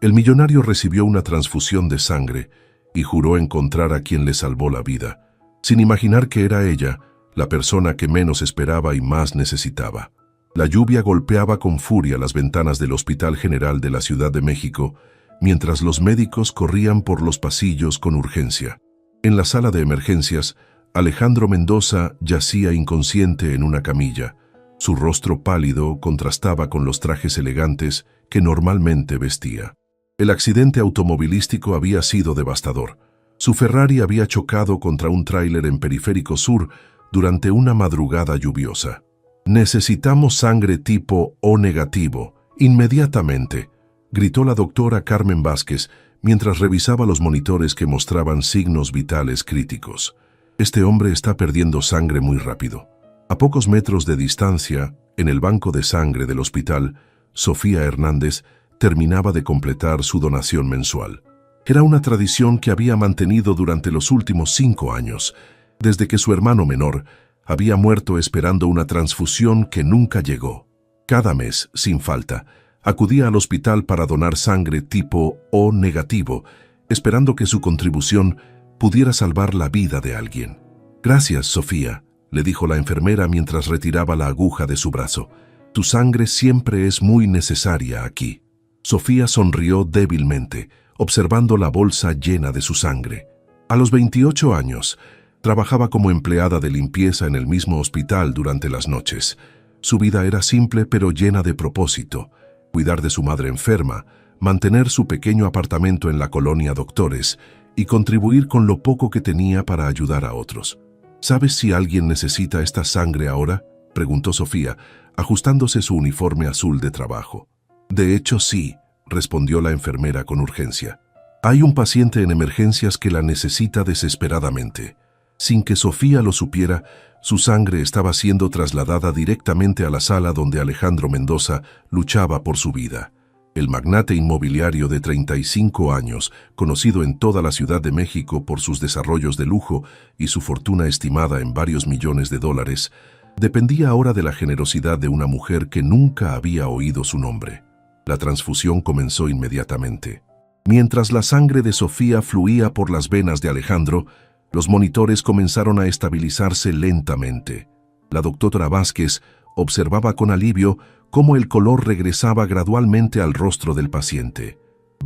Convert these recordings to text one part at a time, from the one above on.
El millonario recibió una transfusión de sangre y juró encontrar a quien le salvó la vida, sin imaginar que era ella, la persona que menos esperaba y más necesitaba. La lluvia golpeaba con furia las ventanas del Hospital General de la Ciudad de México, mientras los médicos corrían por los pasillos con urgencia. En la sala de emergencias, Alejandro Mendoza yacía inconsciente en una camilla. Su rostro pálido contrastaba con los trajes elegantes que normalmente vestía. El accidente automovilístico había sido devastador. Su Ferrari había chocado contra un tráiler en Periférico Sur durante una madrugada lluviosa. «Necesitamos sangre tipo O negativo, inmediatamente», gritó la doctora Carmen Vázquez mientras revisaba los monitores que mostraban signos vitales críticos. «Este hombre está perdiendo sangre muy rápido». A pocos metros de distancia, en el banco de sangre del hospital, Sofía Hernández terminaba de completar su donación mensual. Era una tradición que había mantenido durante los últimos 5 años, desde que su hermano menor había muerto esperando una transfusión que nunca llegó. Cada mes, sin falta, acudía al hospital para donar sangre tipo O negativo, esperando que su contribución pudiera salvar la vida de alguien. «Gracias, Sofía», le dijo la enfermera mientras retiraba la aguja de su brazo. «Tu sangre siempre es muy necesaria aquí». Sofía sonrió débilmente, observando la bolsa llena de su sangre. A los 28 años, trabajaba como empleada de limpieza en el mismo hospital durante las noches. Su vida era simple pero llena de propósito: cuidar de su madre enferma, mantener su pequeño apartamento en la colonia Doctores y contribuir con lo poco que tenía para ayudar a otros. «¿Sabes si alguien necesita esta sangre ahora?», preguntó Sofía, ajustándose su uniforme azul de trabajo. «De hecho, sí», respondió la enfermera con urgencia. «Hay un paciente en emergencias que la necesita desesperadamente». Sin que Sofía lo supiera, su sangre estaba siendo trasladada directamente a la sala donde Alejandro Mendoza luchaba por su vida. El magnate inmobiliario de 35 años, conocido en toda la Ciudad de México por sus desarrollos de lujo y su fortuna estimada en varios millones de dólares, dependía ahora de la generosidad de una mujer que nunca había oído su nombre. La transfusión comenzó inmediatamente. Mientras la sangre de Sofía fluía por las venas de Alejandro, los monitores comenzaron a estabilizarse lentamente. La doctora Vázquez observaba con alivio cómo el color regresaba gradualmente al rostro del paciente.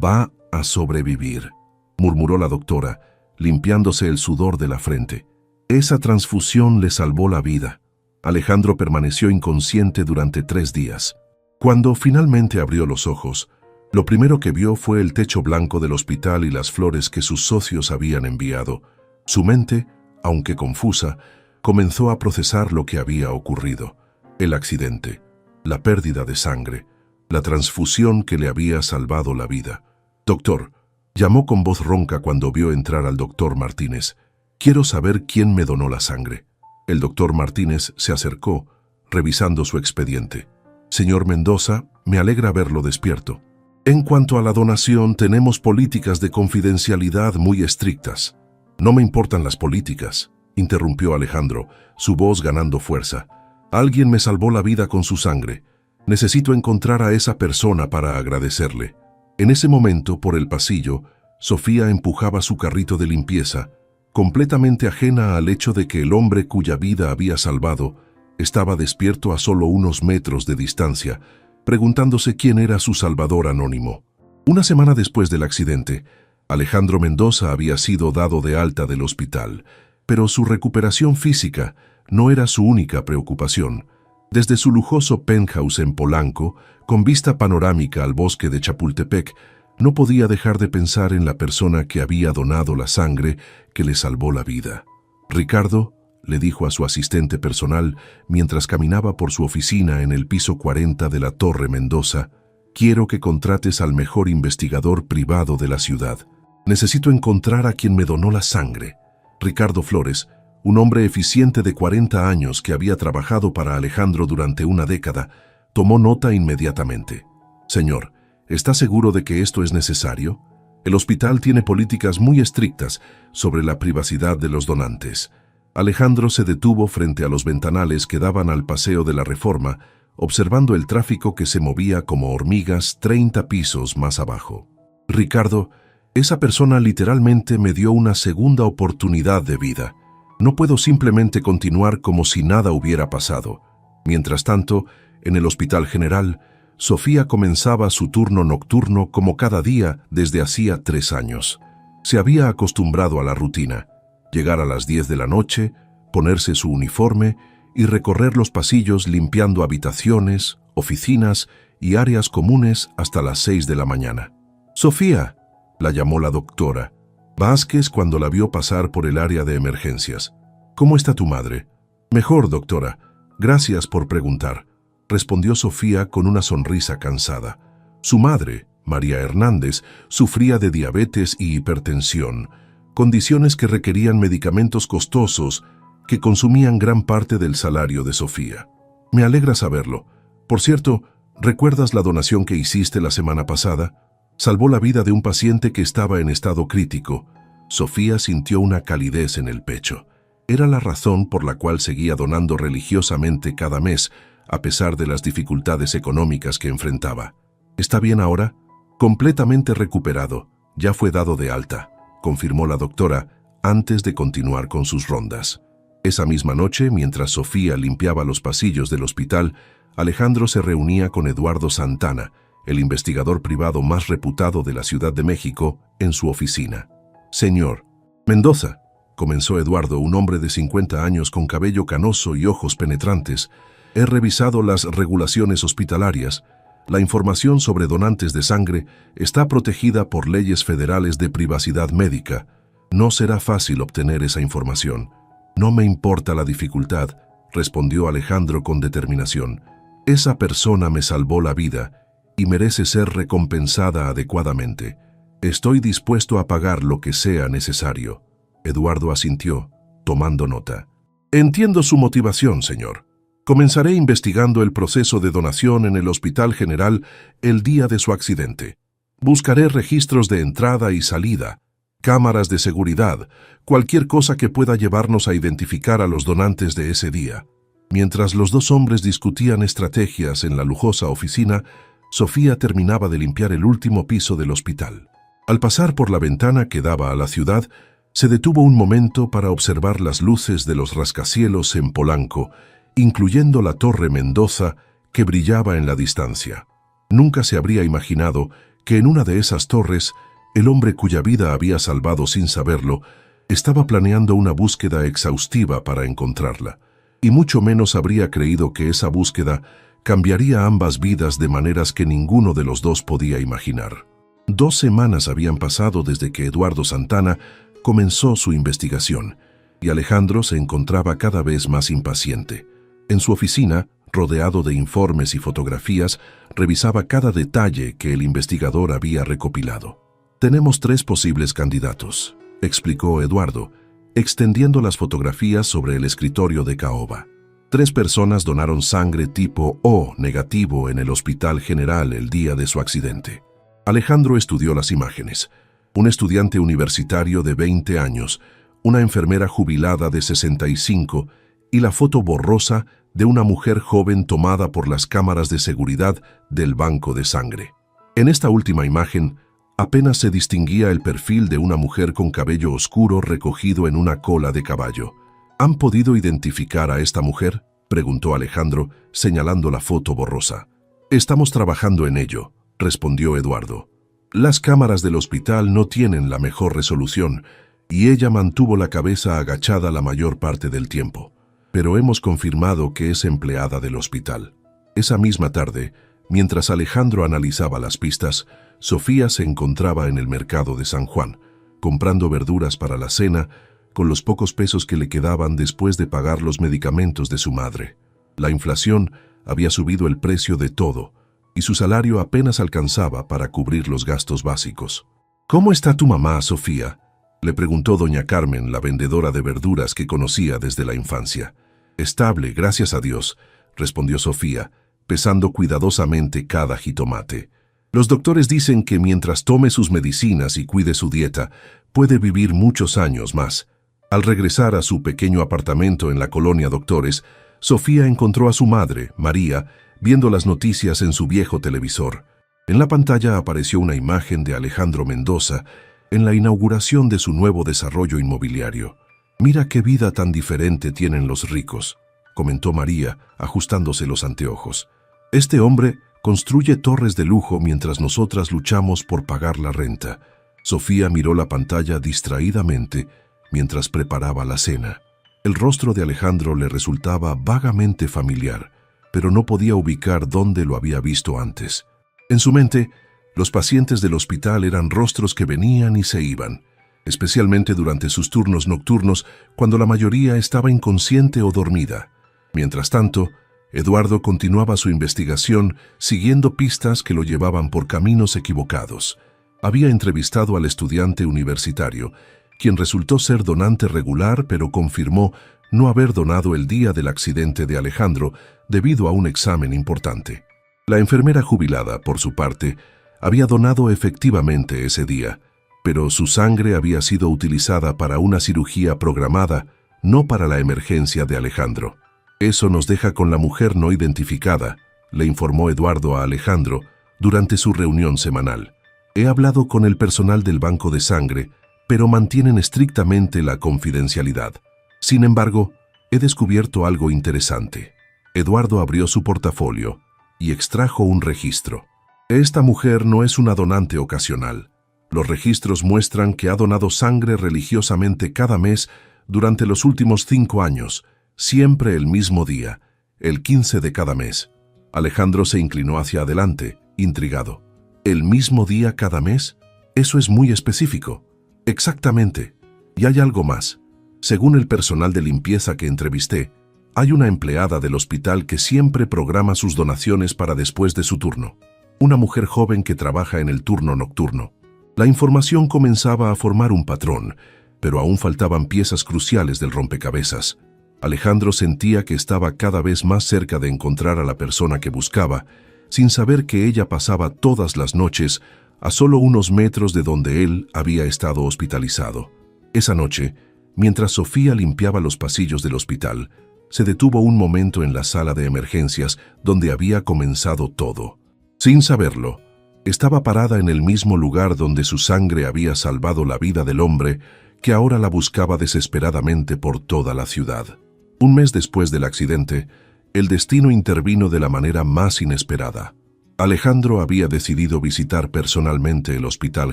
«Va a sobrevivir», murmuró la doctora, limpiándose el sudor de la frente. «Esa transfusión le salvó la vida». Alejandro permaneció inconsciente durante 3 días. Cuando finalmente abrió los ojos, lo primero que vio fue el techo blanco del hospital y las flores que sus socios habían enviado. Su mente, aunque confusa, comenzó a procesar lo que había ocurrido: el accidente, la pérdida de sangre, la transfusión que le había salvado la vida. «Doctor», llamó con voz ronca cuando vio entrar al doctor Martínez, «quiero saber quién me donó la sangre». El doctor Martínez se acercó, revisando su expediente. «Señor Mendoza, me alegra verlo despierto. En cuanto a la donación, tenemos políticas de confidencialidad muy estrictas». «No me importan las políticas», interrumpió Alejandro, su voz ganando fuerza. «Alguien me salvó la vida con su sangre. Necesito encontrar a esa persona para agradecerle». En ese momento, por el pasillo, Sofía empujaba su carrito de limpieza, completamente ajena al hecho de que el hombre cuya vida había salvado estaba despierto a solo unos metros de distancia, preguntándose quién era su salvador anónimo. Una semana después del accidente, Alejandro Mendoza había sido dado de alta del hospital, pero su recuperación física no era su única preocupación. Desde su lujoso penthouse en Polanco, con vista panorámica al bosque de Chapultepec, no podía dejar de pensar en la persona que había donado la sangre que le salvó la vida. «Ricardo», le dijo a su asistente personal mientras caminaba por su oficina en el piso 40 de la Torre Mendoza, «quiero que contrates al mejor investigador privado de la ciudad. Necesito encontrar a quien me donó la sangre». Ricardo Flores, un hombre eficiente de 40 años que había trabajado para Alejandro durante una década, tomó nota inmediatamente. «Señor, ¿está seguro de que esto es necesario? El hospital tiene políticas muy estrictas sobre la privacidad de los donantes». Alejandro se detuvo frente a los ventanales que daban al Paseo de la Reforma, observando el tráfico que se movía como hormigas 30 pisos más abajo. Ricardo, esa persona literalmente me dio una segunda oportunidad de vida. No puedo simplemente continuar como si nada hubiera pasado. Mientras tanto, en el Hospital General, Sofía comenzaba su turno nocturno como cada día desde hacía 3 años. Se había acostumbrado a la rutina: llegar a las 10 de la noche, ponerse su uniforme y recorrer los pasillos limpiando habitaciones, oficinas y áreas comunes hasta las 6 de la mañana. «Sofía», la llamó la doctora Vázquez cuando la vio pasar por el área de emergencias. «¿Cómo está tu madre?» «Mejor, doctora. Gracias por preguntar», respondió Sofía con una sonrisa cansada. Su madre, María Hernández, sufría de diabetes y hipertensión, condiciones que requerían medicamentos costosos que consumían gran parte del salario de Sofía. «Me alegra saberlo. Por cierto, ¿recuerdas la donación que hiciste la semana pasada? Salvó la vida de un paciente que estaba en estado crítico». Sofía sintió una calidez en el pecho. Era la razón por la cual seguía donando religiosamente cada mes, a pesar de las dificultades económicas que enfrentaba. «¿Está bien ahora?» «Completamente recuperado. Ya fue dado de alta», confirmó la doctora antes de continuar con sus rondas. Esa misma noche, mientras Sofía limpiaba los pasillos del hospital, Alejandro se reunía con Eduardo Santana, el investigador privado más reputado de la Ciudad de México, en su oficina. «Señor Mendoza», comenzó Eduardo, un hombre de 50 años con cabello canoso y ojos penetrantes, «he revisado las regulaciones hospitalarias. La información sobre donantes de sangre está protegida por leyes federales de privacidad médica. No será fácil obtener esa información». «No me importa la dificultad», respondió Alejandro con determinación. «Esa persona me salvó la vida y merece ser recompensada adecuadamente. Estoy dispuesto a pagar lo que sea necesario». Eduardo asintió, tomando nota. «Entiendo su motivación, señor. Comenzaré investigando el proceso de donación en el Hospital General el día de su accidente. Buscaré registros de entrada y salida, cámaras de seguridad, cualquier cosa que pueda llevarnos a identificar a los donantes de ese día». Mientras los dos hombres discutían estrategias en la lujosa oficina, Sofía terminaba de limpiar el último piso del hospital. Al pasar por la ventana que daba a la ciudad, se detuvo un momento para observar las luces de los rascacielos en Polanco, incluyendo la Torre Mendoza que brillaba en la distancia. Nunca se habría imaginado que en una de esas torres, el hombre cuya vida había salvado sin saberlo, estaba planeando una búsqueda exhaustiva para encontrarla. Y mucho menos habría creído que esa búsqueda cambiaría ambas vidas de maneras que ninguno de los dos podía imaginar. 2 semanas habían pasado desde que Eduardo Santana comenzó su investigación, y Alejandro se encontraba cada vez más impaciente. En su oficina, rodeado de informes y fotografías, revisaba cada detalle que el investigador había recopilado. «Tenemos 3 posibles candidatos», explicó Eduardo, extendiendo las fotografías sobre el escritorio de caoba. 3 personas donaron sangre tipo O negativo en el Hospital General el día de su accidente. Alejandro estudió las imágenes. Un estudiante universitario de 20 años, una enfermera jubilada de 65 y la foto borrosa de una mujer joven tomada por las cámaras de seguridad del banco de sangre. En esta última imagen, apenas se distinguía el perfil de una mujer con cabello oscuro recogido en una cola de caballo. «¿Han podido identificar a esta mujer?», preguntó Alejandro, señalando la foto borrosa. «Estamos trabajando en ello», respondió Eduardo. «Las cámaras del hospital no tienen la mejor resolución, y ella mantuvo la cabeza agachada la mayor parte del tiempo. Pero hemos confirmado que es empleada del hospital». Esa misma tarde, mientras Alejandro analizaba las pistas, Sofía se encontraba en el mercado de San Juan, comprando verduras para la cena, con los pocos pesos que le quedaban después de pagar los medicamentos de su madre. La inflación había subido el precio de todo, y su salario apenas alcanzaba para cubrir los gastos básicos. «¿Cómo está tu mamá, Sofía?», le preguntó doña Carmen, la vendedora de verduras que conocía desde la infancia. «Estable, gracias a Dios», respondió Sofía, pesando cuidadosamente cada jitomate. «Los doctores dicen que mientras tome sus medicinas y cuide su dieta, puede vivir muchos años más». Al regresar a su pequeño apartamento en la colonia Doctores, Sofía encontró a su madre, María, viendo las noticias en su viejo televisor. En la pantalla apareció una imagen de Alejandro Mendoza en la inauguración de su nuevo desarrollo inmobiliario. «Mira qué vida tan diferente tienen los ricos», comentó María, ajustándose los anteojos. «Este hombre construye torres de lujo mientras nosotras luchamos por pagar la renta». Sofía miró la pantalla distraídamente mientras preparaba la cena. El rostro de Alejandro le resultaba vagamente familiar, pero no podía ubicar dónde lo había visto antes. En su mente, los pacientes del hospital eran rostros que venían y se iban, especialmente durante sus turnos nocturnos, cuando la mayoría estaba inconsciente o dormida. Mientras tanto, Eduardo continuaba su investigación siguiendo pistas que lo llevaban por caminos equivocados. Había entrevistado al estudiante universitario, quien resultó ser donante regular, pero confirmó no haber donado el día del accidente de Alejandro debido a un examen importante. La enfermera jubilada, por su parte, había donado efectivamente ese día, pero su sangre había sido utilizada para una cirugía programada, no para la emergencia de Alejandro. «Eso nos deja con la mujer no identificada», le informó Eduardo a Alejandro durante su reunión semanal. «He hablado con el personal del banco de sangre, pero mantienen estrictamente la confidencialidad. Sin embargo, he descubierto algo interesante». Eduardo abrió su portafolio y extrajo un registro. «Esta mujer no es una donante ocasional. Los registros muestran que ha donado sangre religiosamente cada mes durante los últimos 5 años, siempre el mismo día, el 15 de cada mes». Alejandro se inclinó hacia adelante, intrigado. «¿El mismo día cada mes? Eso es muy específico». «Exactamente. Y hay algo más. Según el personal de limpieza que entrevisté, hay una empleada del hospital que siempre programa sus donaciones para después de su turno. Una mujer joven que trabaja en el turno nocturno». La información comenzaba a formar un patrón, pero aún faltaban piezas cruciales del rompecabezas. Alejandro sentía que estaba cada vez más cerca de encontrar a la persona que buscaba, sin saber que ella pasaba todas las noches a solo unos metros de donde él había estado hospitalizado. Esa noche, mientras Sofía limpiaba los pasillos del hospital, se detuvo un momento en la sala de emergencias donde había comenzado todo. Sin saberlo, estaba parada en el mismo lugar donde su sangre había salvado la vida del hombre que ahora la buscaba desesperadamente por toda la ciudad. Un mes después del accidente, el destino intervino de la manera más inesperada. Alejandro había decidido visitar personalmente el Hospital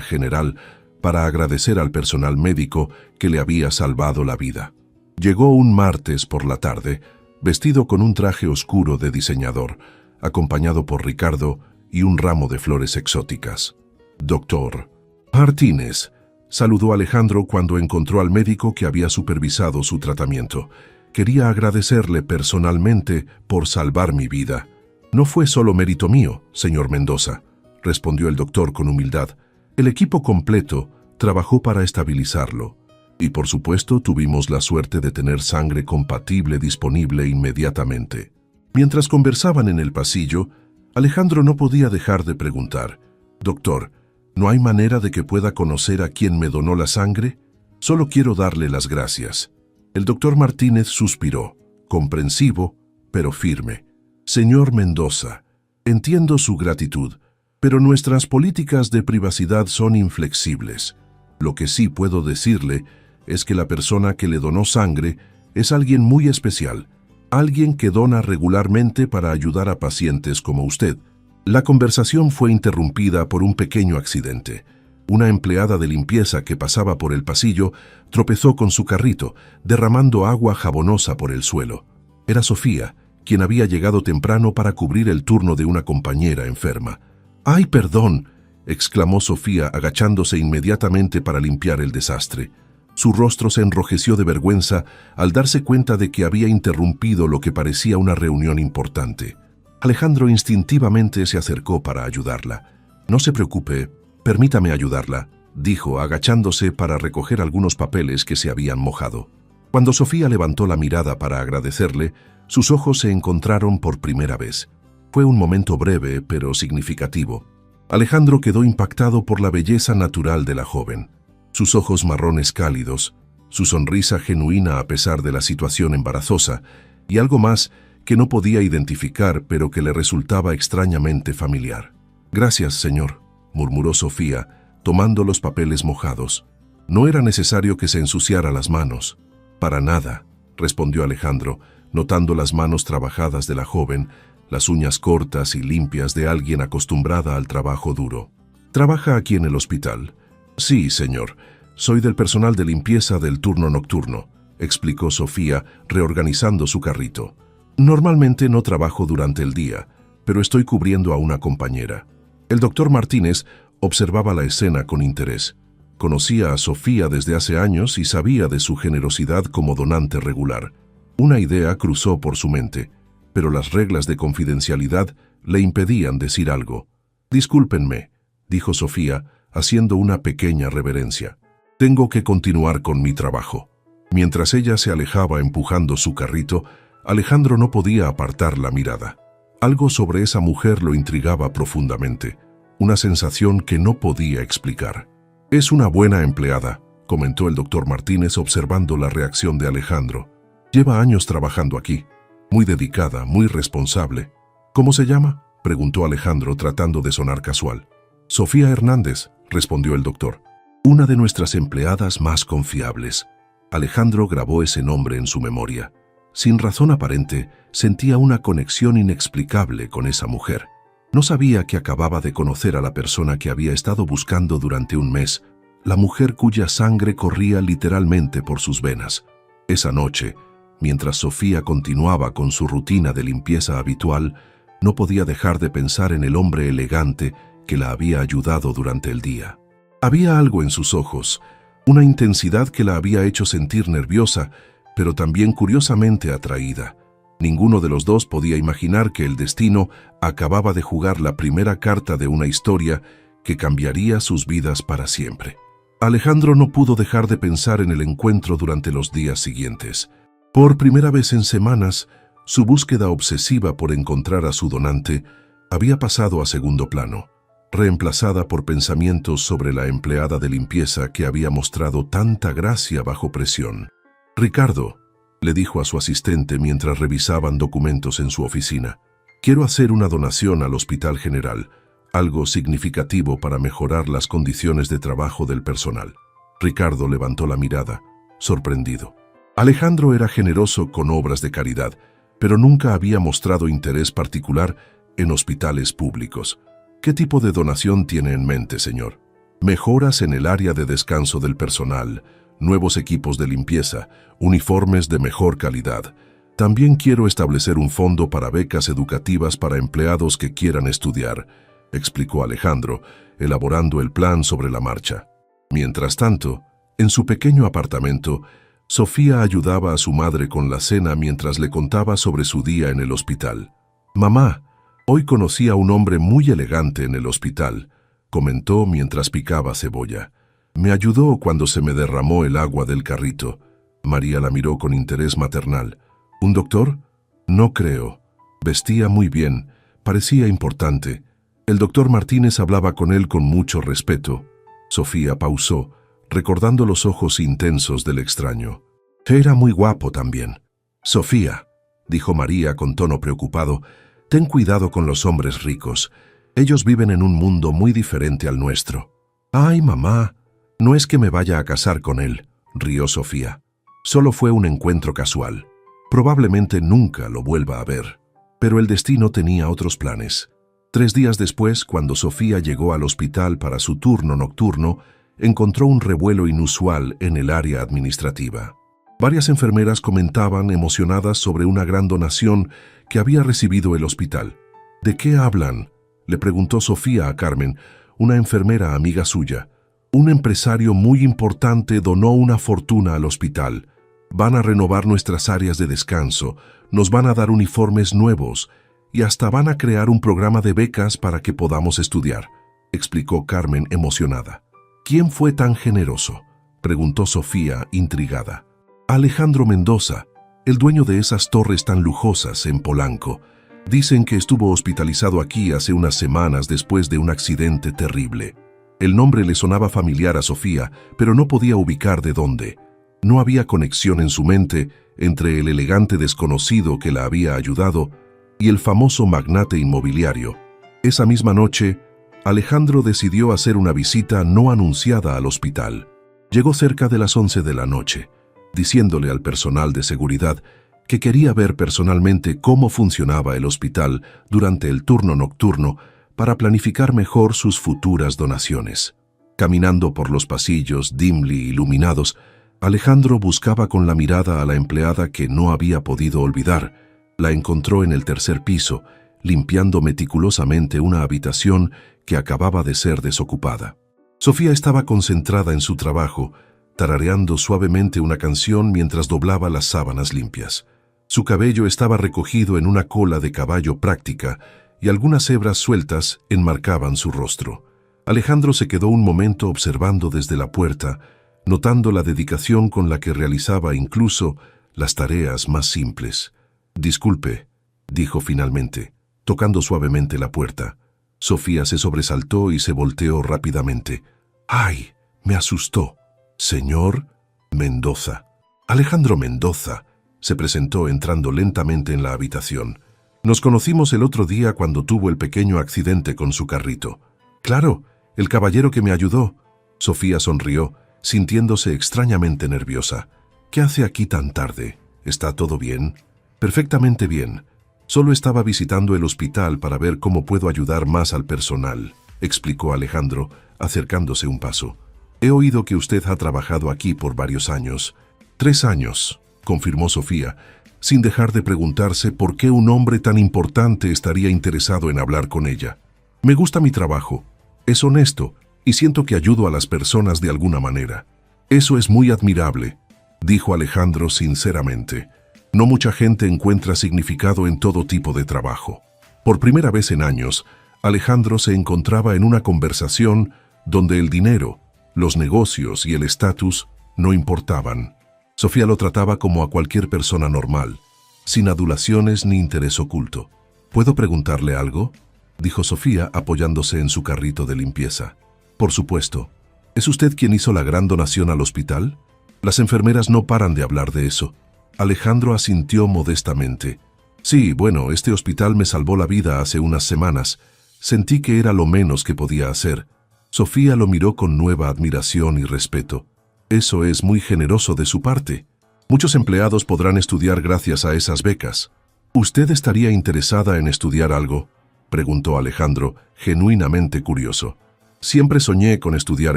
General para agradecer al personal médico que le había salvado la vida. Llegó un martes por la tarde, vestido con un traje oscuro de diseñador, acompañado por Ricardo y un ramo de flores exóticas. «Doctor Martínez», saludó Alejandro cuando encontró al médico que había supervisado su tratamiento. «Quería agradecerle personalmente por salvar mi vida». «No fue solo mérito mío, señor Mendoza», respondió el doctor con humildad. «El equipo completo trabajó para estabilizarlo. Y por supuesto tuvimos la suerte de tener sangre compatible disponible inmediatamente». Mientras conversaban en el pasillo, Alejandro no podía dejar de preguntar: «Doctor, ¿no hay manera de que pueda conocer a quien me donó la sangre? Solo quiero darle las gracias». El doctor Martínez suspiró, comprensivo, pero firme. «Señor Mendoza, entiendo su gratitud, pero nuestras políticas de privacidad son inflexibles. Lo que sí puedo decirle es que la persona que le donó sangre es alguien muy especial, alguien que dona regularmente para ayudar a pacientes como usted». La conversación fue interrumpida por un pequeño accidente. Una empleada de limpieza que pasaba por el pasillo tropezó con su carrito, derramando agua jabonosa por el suelo. Era Sofía, quien había llegado temprano para cubrir el turno de una compañera enferma. «¡Ay, perdón!», exclamó Sofía, agachándose inmediatamente para limpiar el desastre. Su rostro se enrojeció de vergüenza al darse cuenta de que había interrumpido lo que parecía una reunión importante. Alejandro instintivamente se acercó para ayudarla. «No se preocupe, permítame ayudarla», dijo, agachándose para recoger algunos papeles que se habían mojado. Cuando Sofía levantó la mirada para agradecerle, sus ojos se encontraron por primera vez. Fue un momento breve, pero significativo. Alejandro quedó impactado por la belleza natural de la joven. Sus ojos marrones cálidos, su sonrisa genuina a pesar de la situación embarazosa, y algo más que no podía identificar, pero que le resultaba extrañamente familiar. Gracias, señor, murmuró Sofía, tomando los papeles mojados. No era necesario que se ensuciara las manos. Para nada, respondió Alejandro, notando las manos trabajadas de la joven, las uñas cortas y limpias de alguien acostumbrada al trabajo duro. ¿Trabaja aquí en el hospital? Sí, señor. Soy del personal de limpieza del turno nocturno, explicó Sofía, reorganizando su carrito. Normalmente no trabajo durante el día, pero estoy cubriendo a una compañera. El doctor Martínez observaba la escena con interés. Conocía a Sofía desde hace años y sabía de su generosidad como donante regular. Una idea cruzó por su mente, pero las reglas de confidencialidad le impedían decir algo. «Discúlpenme», dijo Sofía, haciendo una pequeña reverencia. «Tengo que continuar con mi trabajo». Mientras ella se alejaba empujando su carrito, Alejandro no podía apartar la mirada. Algo sobre esa mujer lo intrigaba profundamente, una sensación que no podía explicar. «Es una buena empleada», comentó el doctor Martínez observando la reacción de Alejandro. «Lleva años trabajando aquí. Muy dedicada, muy responsable». «¿Cómo se llama?», preguntó Alejandro tratando de sonar casual. «Sofía Hernández», respondió el doctor. «Una de nuestras empleadas más confiables». Alejandro grabó ese nombre en su memoria. Sin razón aparente, sentía una conexión inexplicable con esa mujer. No sabía que acababa de conocer a la persona que había estado buscando durante un mes, la mujer cuya sangre corría literalmente por sus venas. Esa noche, mientras Sofía continuaba con su rutina de limpieza habitual, no podía dejar de pensar en el hombre elegante que la había ayudado durante el día. Había algo en sus ojos, una intensidad que la había hecho sentir nerviosa, pero también curiosamente atraída. Ninguno de los dos podía imaginar que el destino acababa de jugar la primera carta de una historia que cambiaría sus vidas para siempre. Alejandro no pudo dejar de pensar en el encuentro durante los días siguientes. Por primera vez en semanas, su búsqueda obsesiva por encontrar a su donante había pasado a segundo plano, reemplazada por pensamientos sobre la empleada de limpieza que había mostrado tanta gracia bajo presión. «Ricardo», le dijo a su asistente mientras revisaban documentos en su oficina, «quiero hacer una donación al Hospital General, algo significativo para mejorar las condiciones de trabajo del personal». Ricardo levantó la mirada, sorprendido. Alejandro era generoso con obras de caridad, pero nunca había mostrado interés particular en hospitales públicos. «¿Qué tipo de donación tiene en mente, señor?» «Mejoras en el área de descanso del personal, nuevos equipos de limpieza, uniformes de mejor calidad. También quiero establecer un fondo para becas educativas para empleados que quieran estudiar», explicó Alejandro, elaborando el plan sobre la marcha. Mientras tanto, en su pequeño apartamento, Sofía ayudaba a su madre con la cena mientras le contaba sobre su día en el hospital. «Mamá, hoy conocí a un hombre muy elegante en el hospital», comentó mientras picaba cebolla. «Me ayudó cuando se me derramó el agua del carrito». María la miró con interés maternal. «¿Un doctor?» «No creo. Vestía muy bien. Parecía importante. El doctor Martínez hablaba con él con mucho respeto». Sofía pausó, recordando los ojos intensos del extraño. «Era muy guapo también». «Sofía», dijo María con tono preocupado, «ten cuidado con los hombres ricos. Ellos viven en un mundo muy diferente al nuestro». «Ay, mamá, no es que me vaya a casar con él», rió Sofía. «Solo fue un encuentro casual. Probablemente nunca lo vuelva a ver». Pero el destino tenía otros planes. 3 días después, cuando Sofía llegó al hospital para su turno nocturno, encontró un revuelo inusual en el área administrativa. Varias enfermeras comentaban emocionadas sobre una gran donación que había recibido el hospital. «¿De qué hablan?», le preguntó Sofía a Carmen, una enfermera amiga suya. «Un empresario muy importante donó una fortuna al hospital. Van a renovar nuestras áreas de descanso, nos van a dar uniformes nuevos y hasta van a crear un programa de becas para que podamos estudiar», explicó Carmen emocionada. «¿Quién fue tan generoso?», preguntó Sofía intrigada. «Alejandro Mendoza, el dueño de esas torres tan lujosas en Polanco. Dicen que estuvo hospitalizado aquí hace unas semanas después de un accidente terrible». El nombre le sonaba familiar a Sofía, pero no podía ubicar de dónde. No había conexión en su mente entre el elegante desconocido que la había ayudado y el famoso magnate inmobiliario. Esa misma noche, Alejandro decidió hacer una visita no anunciada al hospital. Llegó cerca de las 11 de la noche, diciéndole al personal de seguridad que quería ver personalmente cómo funcionaba el hospital durante el turno nocturno para planificar mejor sus futuras donaciones. Caminando por los pasillos dimly iluminados, Alejandro buscaba con la mirada a la empleada que no había podido olvidar. La encontró en el tercer piso, limpiando meticulosamente una habitación que acababa de ser desocupada. Sofía estaba concentrada en su trabajo, tarareando suavemente una canción mientras doblaba las sábanas limpias. Su cabello estaba recogido en una cola de caballo práctica y algunas hebras sueltas enmarcaban su rostro. Alejandro se quedó un momento observando desde la puerta, notando la dedicación con la que realizaba incluso las tareas más simples. «Disculpe», dijo finalmente, tocando suavemente la puerta. Sofía se sobresaltó y se volteó rápidamente. «¡Ay!», me asustó. «Señor Mendoza». Alejandro Mendoza se presentó entrando lentamente en la habitación. «Nos conocimos el otro día cuando tuvo el pequeño accidente con su carrito». «Claro, el caballero que me ayudó». Sofía sonrió, sintiéndose extrañamente nerviosa. «¿Qué hace aquí tan tarde? ¿Está todo bien?» «Perfectamente bien. Solo estaba visitando el hospital para ver cómo puedo ayudar más al personal», explicó Alejandro, acercándose un paso. «He oído que usted ha trabajado aquí por varios años». «3 años», confirmó Sofía, sin dejar de preguntarse por qué un hombre tan importante estaría interesado en hablar con ella. «Me gusta mi trabajo. Es honesto y siento que ayudo a las personas de alguna manera». «Eso es muy admirable», dijo Alejandro sinceramente. «No mucha gente encuentra significado en todo tipo de trabajo». Por primera vez en años, Alejandro se encontraba en una conversación donde el dinero, los negocios y el estatus no importaban. Sofía lo trataba como a cualquier persona normal, sin adulaciones ni interés oculto. «¿Puedo preguntarle algo?», dijo Sofía apoyándose en su carrito de limpieza. «Por supuesto. ¿Es usted quien hizo la gran donación al hospital? Las enfermeras no paran de hablar de eso». Alejandro asintió modestamente. «Sí, bueno, este hospital me salvó la vida hace unas semanas. Sentí que era lo menos que podía hacer». Sofía lo miró con nueva admiración y respeto. «Eso es muy generoso de su parte. Muchos empleados podrán estudiar gracias a esas becas». «¿Usted estaría interesada en estudiar algo?», preguntó Alejandro, genuinamente curioso. «Siempre soñé con estudiar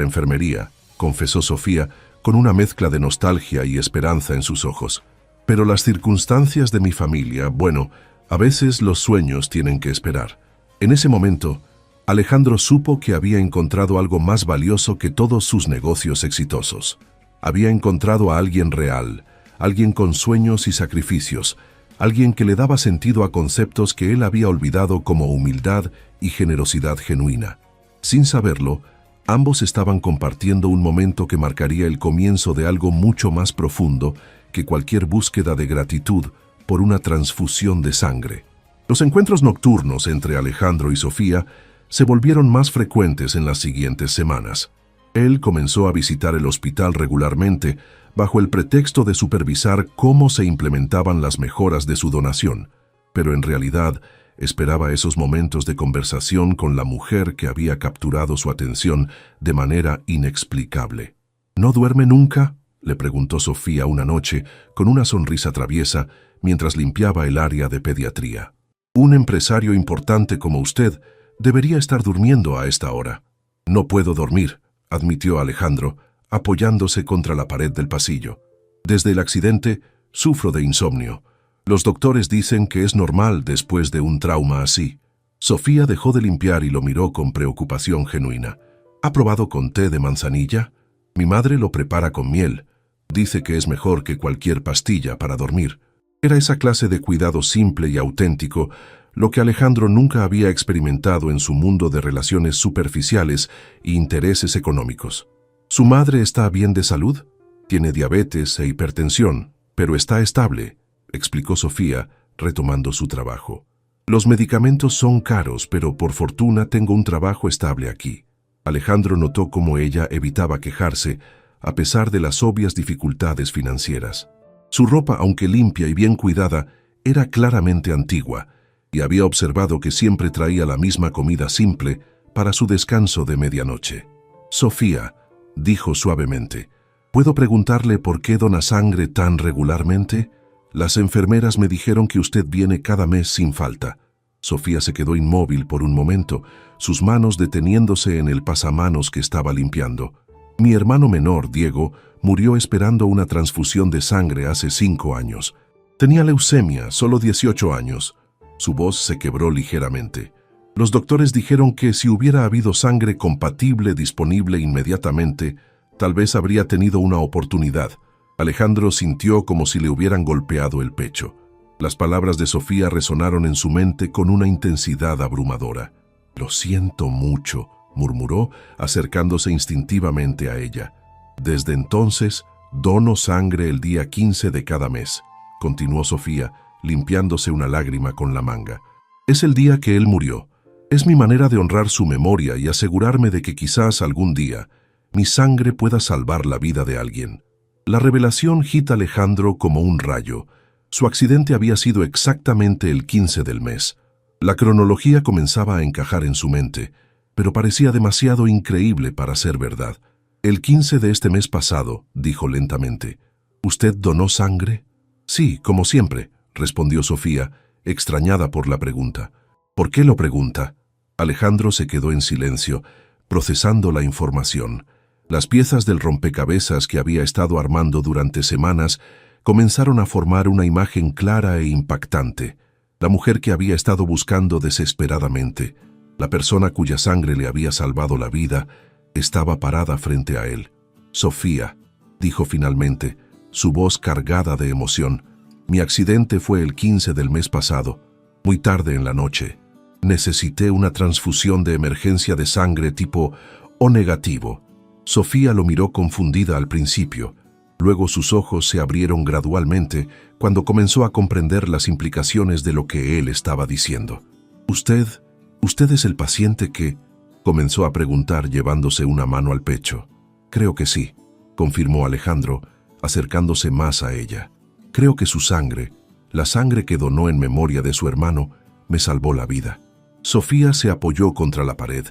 enfermería», confesó Sofía, con una mezcla de nostalgia y esperanza en sus ojos. «Pero las circunstancias de mi familia, bueno, a veces los sueños tienen que esperar». En ese momento, Alejandro supo que había encontrado algo más valioso que todos sus negocios exitosos. Había encontrado a alguien real, alguien con sueños y sacrificios, alguien que le daba sentido a conceptos que él había olvidado como humildad y generosidad genuina. Sin saberlo, ambos estaban compartiendo un momento que marcaría el comienzo de algo mucho más profundo que cualquier búsqueda de gratitud por una transfusión de sangre. Los encuentros nocturnos entre Alejandro y Sofía se volvieron más frecuentes en las siguientes semanas. Él comenzó a visitar el hospital regularmente bajo el pretexto de supervisar cómo se implementaban las mejoras de su donación, pero en realidad esperaba esos momentos de conversación con la mujer que había capturado su atención de manera inexplicable. «¿No duerme nunca?», le preguntó Sofía una noche con una sonrisa traviesa mientras limpiaba el área de pediatría. «Un empresario importante como usted debería estar durmiendo a esta hora». «No puedo dormir», admitió Alejandro, apoyándose contra la pared del pasillo. «Desde el accidente, sufro de insomnio. Los doctores dicen que es normal después de un trauma así». Sofía dejó de limpiar y lo miró con preocupación genuina. «¿Ha probado con té de manzanilla? Mi madre lo prepara con miel. Dice que es mejor que cualquier pastilla para dormir». Era esa clase de cuidado simple y auténtico lo que Alejandro nunca había experimentado en su mundo de relaciones superficiales e intereses económicos. «¿Su madre está bien de salud? Tiene diabetes e hipertensión, pero está estable», explicó Sofía, retomando su trabajo. «Los medicamentos son caros, pero por fortuna tengo un trabajo estable aquí». Alejandro notó cómo ella evitaba quejarse, a pesar de las obvias dificultades financieras. Su ropa, aunque limpia y bien cuidada, era claramente antigua, y había observado que siempre traía la misma comida simple para su descanso de medianoche. «Sofía», dijo suavemente, «¿puedo preguntarle por qué dona sangre tan regularmente? Las enfermeras me dijeron que usted viene cada mes sin falta». Sofía se quedó inmóvil por un momento, sus manos deteniéndose en el pasamanos que estaba limpiando. «Mi hermano menor, Diego, murió esperando una transfusión de sangre hace 5 años. Tenía leucemia, solo 18 años». Su voz se quebró ligeramente. «Los doctores dijeron que si hubiera habido sangre compatible disponible inmediatamente, tal vez habría tenido una oportunidad». Alejandro sintió como si le hubieran golpeado el pecho. Las palabras de Sofía resonaron en su mente con una intensidad abrumadora. «Lo siento mucho», murmuró, acercándose instintivamente a ella. «Desde entonces, dono sangre el día 15 de cada mes», continuó Sofía, limpiándose una lágrima con la manga. «Es el día que él murió. Es mi manera de honrar su memoria y asegurarme de que quizás algún día mi sangre pueda salvar la vida de alguien». La revelación hita a Alejandro como un rayo. Su accidente había sido exactamente el 15 del mes. La cronología comenzaba a encajar en su mente, pero parecía demasiado increíble para ser verdad. «El 15 de este mes pasado», dijo lentamente. «¿Usted donó sangre?» «Sí, como siempre», respondió Sofía, extrañada por la pregunta. «¿Por qué lo pregunta?» Alejandro se quedó en silencio, procesando la información. Las piezas del rompecabezas que había estado armando durante semanas comenzaron a formar una imagen clara e impactante. La mujer que había estado buscando desesperadamente, la persona cuya sangre le había salvado la vida, estaba parada frente a él. «Sofía», dijo finalmente, su voz cargada de emoción, «mi accidente fue el 15 del mes pasado, muy tarde en la noche. Necesité una transfusión de emergencia de sangre tipo O negativo». Sofía lo miró confundida al principio. Luego sus ojos se abrieron gradualmente cuando comenzó a comprender las implicaciones de lo que él estaba diciendo. «¿Usted es el paciente que...?» comenzó a preguntar llevándose una mano al pecho. «Creo que sí», confirmó Alejandro, acercándose más a ella. «Creo que su sangre, la sangre que donó en memoria de su hermano, me salvó la vida». Sofía se apoyó contra la pared,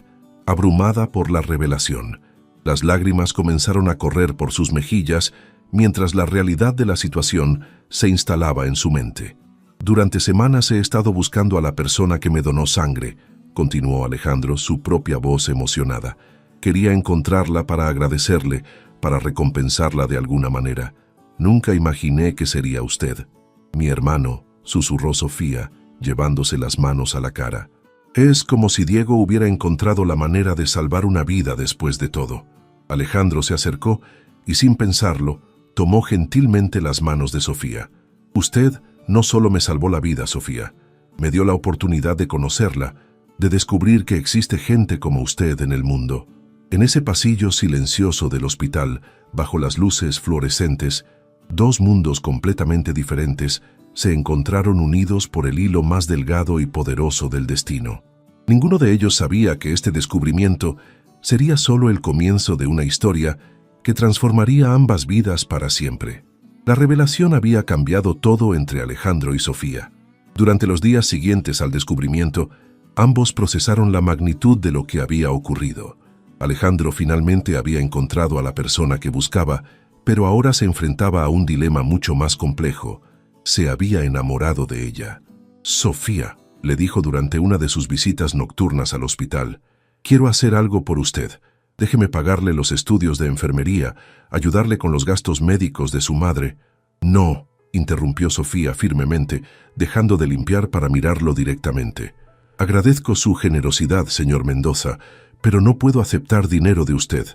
abrumada por la revelación. Las lágrimas comenzaron a correr por sus mejillas mientras la realidad de la situación se instalaba en su mente. «Durante semanas he estado buscando a la persona que me donó sangre», continuó Alejandro, su propia voz emocionada. «Quería encontrarla para agradecerle, para recompensarla de alguna manera. Nunca imaginé que sería usted». «Mi hermano», susurró Sofía, llevándose las manos a la cara. «Es como si Diego hubiera encontrado la manera de salvar una vida después de todo». Alejandro se acercó y, sin pensarlo, tomó gentilmente las manos de Sofía. «Usted no solo me salvó la vida, Sofía, me dio la oportunidad de conocerla, de descubrir que existe gente como usted en el mundo». En ese pasillo silencioso del hospital, bajo las luces fluorescentes, 2 mundos completamente diferentes se encontraron unidos por el hilo más delgado y poderoso del destino. Ninguno de ellos sabía que este descubrimiento sería solo el comienzo de una historia que transformaría ambas vidas para siempre. La revelación había cambiado todo entre Alejandro y Sofía. Durante los días siguientes al descubrimiento, ambos procesaron la magnitud de lo que había ocurrido. Alejandro finalmente había encontrado a la persona que buscaba, pero ahora se enfrentaba a un dilema mucho más complejo. Se había enamorado de ella. «Sofía», le dijo durante una de sus visitas nocturnas al hospital, «quiero hacer algo por usted. Déjeme pagarle los estudios de enfermería, ayudarle con los gastos médicos de su madre». «No», interrumpió Sofía firmemente, dejando de limpiar para mirarlo directamente. «Agradezco su generosidad, señor Mendoza, pero no puedo aceptar dinero de usted».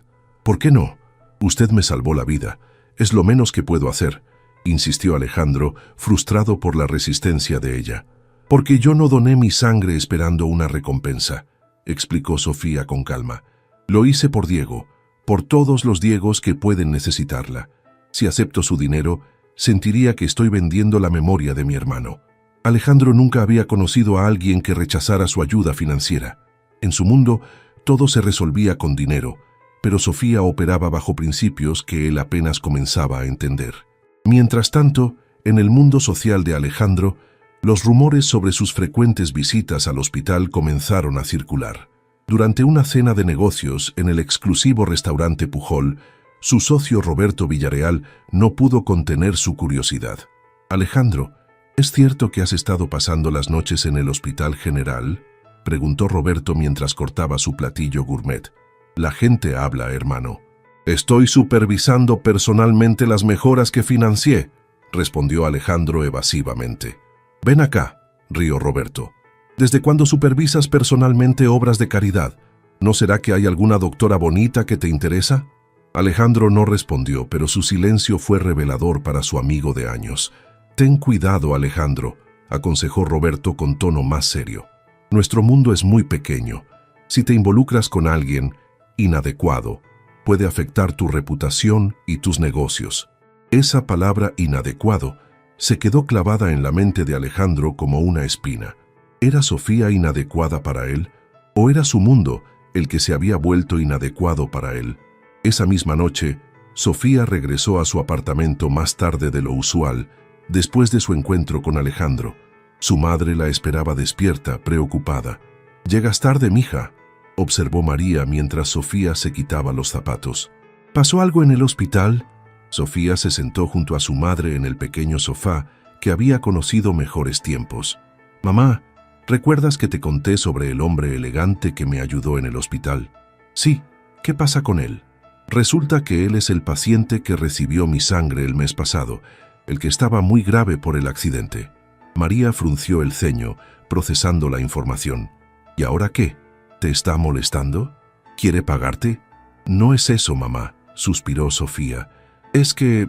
«¿Por qué no? Usted me salvó la vida. Es lo menos que puedo hacer», insistió Alejandro, frustrado por la resistencia de ella. «Porque yo no doné mi sangre esperando una recompensa», explicó Sofía con calma. «Lo hice por Diego, por todos los Diegos que pueden necesitarla. Si acepto su dinero, sentiría que estoy vendiendo la memoria de mi hermano». Alejandro nunca había conocido a alguien que rechazara su ayuda financiera. En su mundo, todo se resolvía con dinero, pero Sofía operaba bajo principios que él apenas comenzaba a entender. Mientras tanto, en el mundo social de Alejandro, los rumores sobre sus frecuentes visitas al hospital comenzaron a circular. Durante una cena de negocios en el exclusivo restaurante Pujol, su socio Roberto Villarreal no pudo contener su curiosidad. «Alejandro, ¿es cierto que has estado pasando las noches en el Hospital General?», preguntó Roberto mientras cortaba su platillo gourmet. «La gente habla, hermano». «Estoy supervisando personalmente las mejoras que financié», respondió Alejandro evasivamente. «Ven acá», rió Roberto. «¿Desde cuándo supervisas personalmente obras de caridad? ¿No será que hay alguna doctora bonita que te interesa?». Alejandro no respondió, pero su silencio fue revelador para su amigo de años. «Ten cuidado, Alejandro», aconsejó Roberto con tono más serio. «Nuestro mundo es muy pequeño. Si te involucras con alguien inadecuado, puede afectar tu reputación y tus negocios». Esa palabra inadecuado se quedó clavada en la mente de Alejandro como una espina. ¿Era Sofía inadecuada para él? ¿O era su mundo el que se había vuelto inadecuado para él? Esa misma noche, Sofía regresó a su apartamento más tarde de lo usual, después de su encuentro con Alejandro. Su madre la esperaba despierta, preocupada. «Llegas tarde, mija», observó María mientras Sofía se quitaba los zapatos. «¿Pasó algo en el hospital?». Sofía se sentó junto a su madre en el pequeño sofá que había conocido mejores tiempos. «Mamá, ¿recuerdas que te conté sobre el hombre elegante que me ayudó en el hospital?». «Sí, ¿qué pasa con él?». «Resulta que él es el paciente que recibió mi sangre el mes pasado, el que estaba muy grave por el accidente». María frunció el ceño, procesando la información. «¿Y ahora qué? ¿Te está molestando? ¿Quiere pagarte?». «No es eso, mamá», suspiró Sofía. «Es que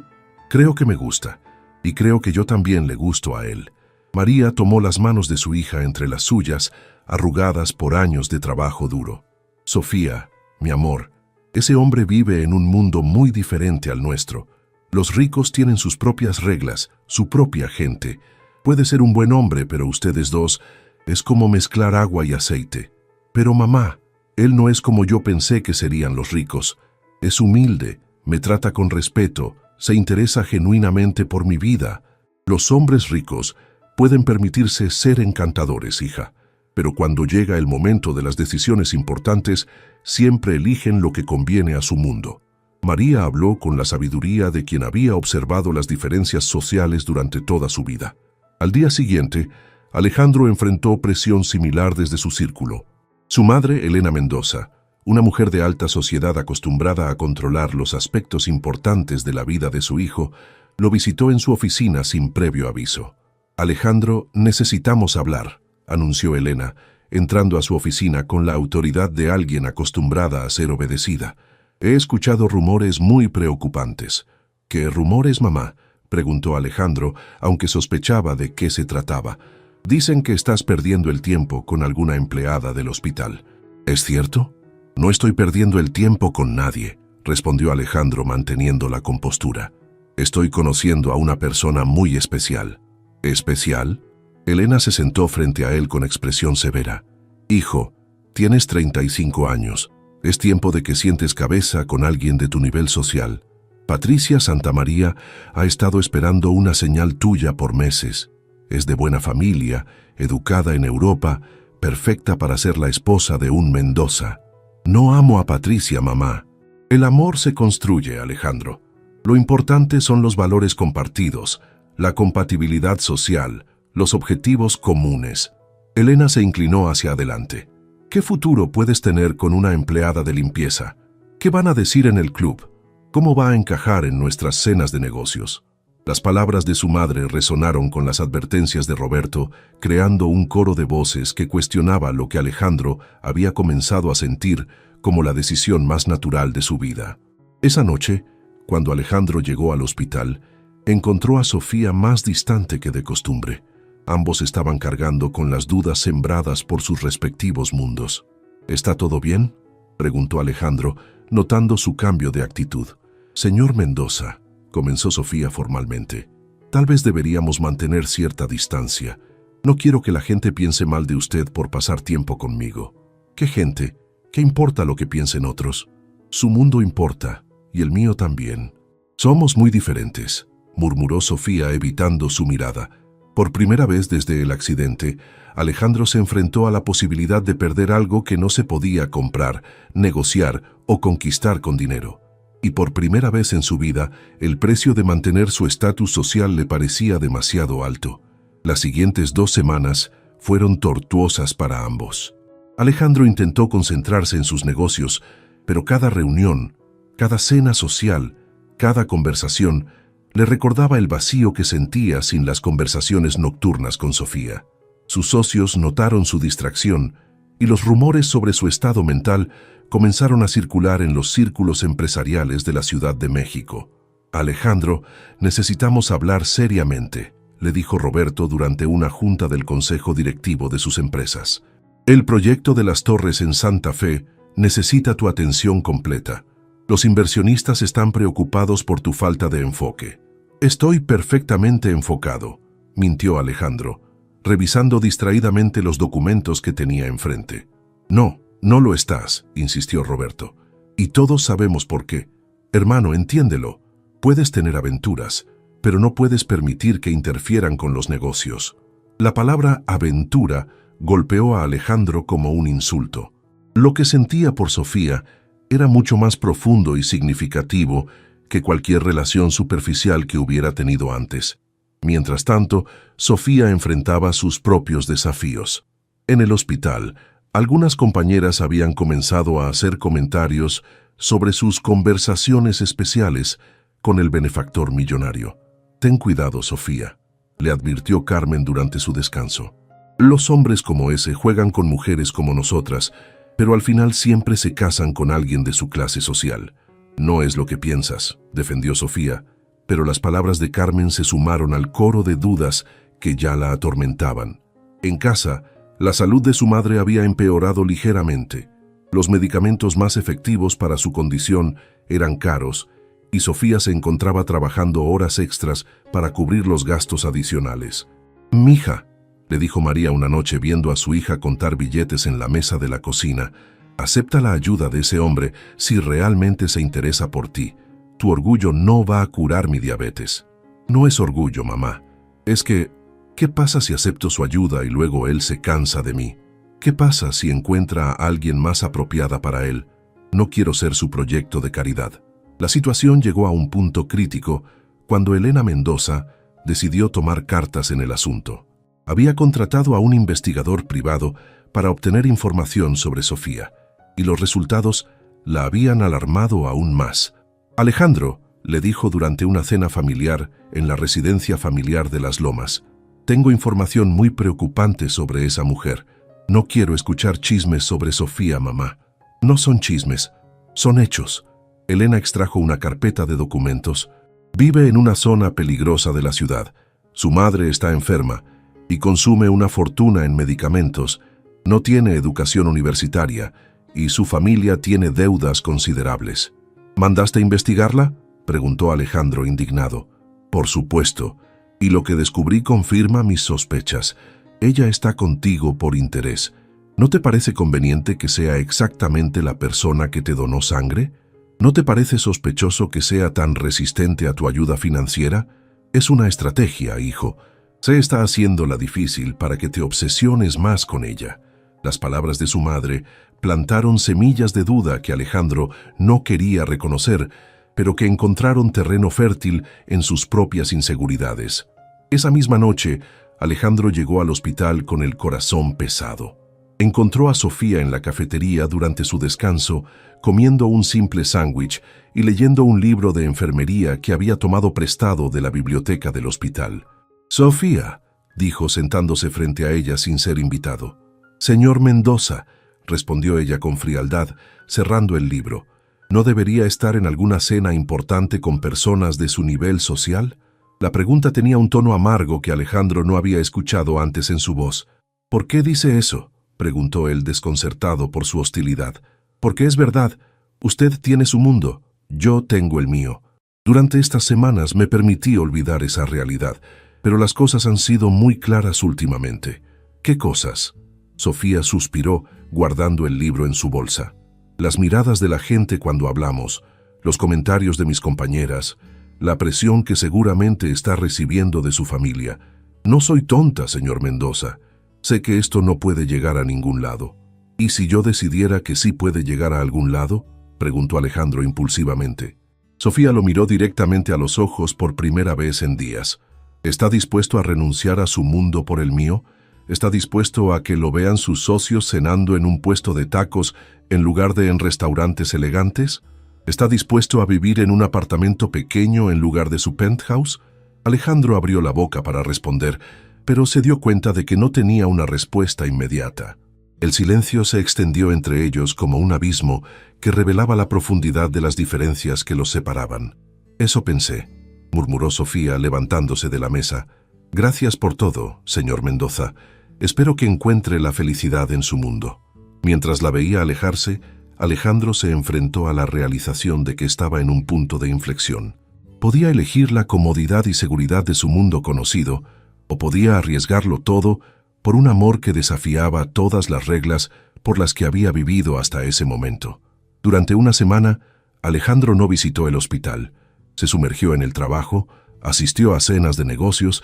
creo que me gusta, y creo que yo también le gusto a él». María tomó las manos de su hija entre las suyas, arrugadas por años de trabajo duro. «Sofía, mi amor, ese hombre vive en un mundo muy diferente al nuestro. Los ricos tienen sus propias reglas, su propia gente. Puede ser un buen hombre, pero ustedes dos es como mezclar agua y aceite. Pero mamá, él no es como yo pensé que serían los ricos. Es humilde, me trata con respeto, se interesa genuinamente por mi vida. Los hombres ricos pueden permitirse ser encantadores, hija, pero cuando llega el momento de las decisiones importantes, siempre eligen lo que conviene a su mundo». María habló con la sabiduría de quien había observado las diferencias sociales durante toda su vida. Al día siguiente, Alejandro enfrentó presión similar desde su círculo. Su madre, Elena Mendoza, una mujer de alta sociedad acostumbrada a controlar los aspectos importantes de la vida de su hijo, lo visitó en su oficina sin previo aviso. «Alejandro, necesitamos hablar», anunció Elena, entrando a su oficina con la autoridad de alguien acostumbrada a ser obedecida. «He escuchado rumores muy preocupantes». «¿Qué rumores, mamá?», preguntó Alejandro, aunque sospechaba de qué se trataba. «Dicen que estás perdiendo el tiempo con alguna empleada del hospital». «¿Es cierto?». «No estoy perdiendo el tiempo con nadie», respondió Alejandro manteniendo la compostura. «Estoy conociendo a una persona muy especial». «¿Especial?». Elena se sentó frente a él con expresión severa. «Hijo, tienes 35 años. Es tiempo de que sientes cabeza con alguien de tu nivel social. Patricia Santamaría ha estado esperando una señal tuya por meses. Es de buena familia, educada en Europa, perfecta para ser la esposa de un Mendoza». «No amo a Patricia, mamá». «El amor se construye, Alejandro. Lo importante son los valores compartidos, la compatibilidad social, los objetivos comunes». Elena se inclinó hacia adelante. «¿Qué futuro puedes tener con una empleada de limpieza? ¿Qué van a decir en el club? ¿Cómo va a encajar en nuestras cenas de negocios?». Las palabras de su madre resonaron con las advertencias de Roberto, creando un coro de voces que cuestionaba lo que Alejandro había comenzado a sentir como la decisión más natural de su vida. Esa noche, cuando Alejandro llegó al hospital, encontró a Sofía más distante que de costumbre. Ambos estaban cargando con las dudas sembradas por sus respectivos mundos. «¿Está todo bien?», preguntó Alejandro, notando su cambio de actitud. «Señor Mendoza», comenzó Sofía formalmente, «tal vez deberíamos mantener cierta distancia. No quiero que la gente piense mal de usted por pasar tiempo conmigo». «¿Qué gente? ¿Qué importa lo que piensen otros? Su mundo importa, y el mío también». «Somos muy diferentes», murmuró Sofía evitando su mirada. Por primera vez desde el accidente, Alejandro se enfrentó a la posibilidad de perder algo que no se podía comprar, negociar o conquistar con dinero. Y por primera vez en su vida, el precio de mantener su estatus social le parecía demasiado alto. Las siguientes 2 semanas fueron tortuosas para ambos. Alejandro intentó concentrarse en sus negocios, pero cada reunión, cada cena social, cada conversación, le recordaba el vacío que sentía sin las conversaciones nocturnas con Sofía. Sus socios notaron su distracción y los rumores sobre su estado mental comenzaron a circular en los círculos empresariales de la Ciudad de México. Alejandro, necesitamos hablar seriamente, le dijo Roberto durante una junta del consejo directivo de sus empresas. El proyecto de las torres en Santa Fe necesita tu atención completa. Los inversionistas están preocupados por tu falta de enfoque. Estoy perfectamente enfocado, mintió Alejandro, revisando distraídamente los documentos que tenía enfrente. No, no lo estás, insistió Roberto. Y todos sabemos por qué. Hermano, entiéndelo. Puedes tener aventuras, pero no puedes permitir que interfieran con los negocios. La palabra aventura golpeó a Alejandro como un insulto. Lo que sentía por Sofía era mucho más profundo y significativo que cualquier relación superficial que hubiera tenido antes. Mientras tanto, Sofía enfrentaba sus propios desafíos. En el hospital, algunas compañeras habían comenzado a hacer comentarios sobre sus conversaciones especiales con el benefactor millonario. Ten cuidado, Sofía, le advirtió Carmen durante su descanso. Los hombres como ese juegan con mujeres como nosotras, pero al final siempre se casan con alguien de su clase social. No es lo que piensas, defendió Sofía, pero las palabras de Carmen se sumaron al coro de dudas que ya la atormentaban. En casa, la salud de su madre había empeorado ligeramente. Los medicamentos más efectivos para su condición eran caros y Sofía se encontraba trabajando horas extras para cubrir los gastos adicionales. «Mija», le dijo María una noche viendo a su hija contar billetes en la mesa de la cocina, «acepta la ayuda de ese hombre si realmente se interesa por ti. Tu orgullo no va a curar mi diabetes». «No es orgullo, mamá. Es que, ¿qué pasa si acepto su ayuda y luego él se cansa de mí? ¿Qué pasa si encuentra a alguien más apropiada para él? No quiero ser su proyecto de caridad». La situación llegó a un punto crítico cuando Elena Mendoza decidió tomar cartas en el asunto. Había contratado a un investigador privado para obtener información sobre Sofía, y los resultados la habían alarmado aún más. «Alejandro», le dijo durante una cena familiar en la residencia familiar de Las Lomas, «tengo información muy preocupante sobre esa mujer. No quiero escuchar chismes sobre Sofía, mamá». «No son chismes, son hechos». Elena extrajo una carpeta de documentos. «Vive en una zona peligrosa de la ciudad. Su madre está enferma y consume una fortuna en medicamentos. No tiene educación universitaria y su familia tiene deudas considerables». «¿Mandaste investigarla?», preguntó Alejandro indignado. «Por supuesto, y lo que descubrí confirma mis sospechas. Ella está contigo por interés. ¿No te parece conveniente que sea exactamente la persona que te donó sangre? ¿No te parece sospechoso que sea tan resistente a tu ayuda financiera? Es una estrategia, hijo. Se está haciéndola difícil para que te obsesiones más con ella». Las palabras de su madre plantaron semillas de duda que Alejandro no quería reconocer, pero que encontraron terreno fértil en sus propias inseguridades. Esa misma noche, Alejandro llegó al hospital con el corazón pesado. Encontró a Sofía en la cafetería durante su descanso, comiendo un simple sándwich y leyendo un libro de enfermería que había tomado prestado de la biblioteca del hospital. «Sofía», dijo sentándose frente a ella sin ser invitado. «Señor Mendoza», respondió ella con frialdad, cerrando el libro. «¿No debería estar en alguna cena importante con personas de su nivel social?». La pregunta tenía un tono amargo que Alejandro no había escuchado antes en su voz. «¿Por qué dice eso?», preguntó él desconcertado por su hostilidad. «Porque es verdad, usted tiene su mundo, yo tengo el mío. Durante estas semanas me permití olvidar esa realidad, pero las cosas han sido muy claras últimamente». «¿Qué cosas?». Sofía suspiró, guardando el libro en su bolsa. «Las miradas de la gente cuando hablamos, los comentarios de mis compañeras, la presión que seguramente está recibiendo de su familia. No soy tonta, señor Mendoza. Sé que esto no puede llegar a ningún lado. ¿Y si yo decidiera que sí puede llegar a algún lado?, preguntó Alejandro impulsivamente. Sofía lo miró directamente a los ojos por primera vez en días. ¿Está dispuesto a renunciar a su mundo por el mío? ¿Está dispuesto a que lo vean sus socios cenando en un puesto de tacos en lugar de en restaurantes elegantes? ¿Está dispuesto a vivir en un apartamento pequeño en lugar de su penthouse? Alejandro abrió la boca para responder, pero se dio cuenta de que no tenía una respuesta inmediata. El silencio se extendió entre ellos como un abismo que revelaba la profundidad de las diferencias que los separaban. «Eso pensé», murmuró Sofía levantándose de la mesa. «Gracias por todo, señor Mendoza. Espero que encuentre la felicidad en su mundo». Mientras la veía alejarse, Alejandro se enfrentó a la realización de que estaba en un punto de inflexión. Podía elegir la comodidad y seguridad de su mundo conocido, o podía arriesgarlo todo por un amor que desafiaba todas las reglas por las que había vivido hasta ese momento. Durante una semana, Alejandro no visitó el hospital, se sumergió en el trabajo, asistió a cenas de negocios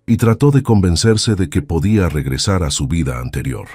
y trató de convencerse de que podía regresar a su vida anterior.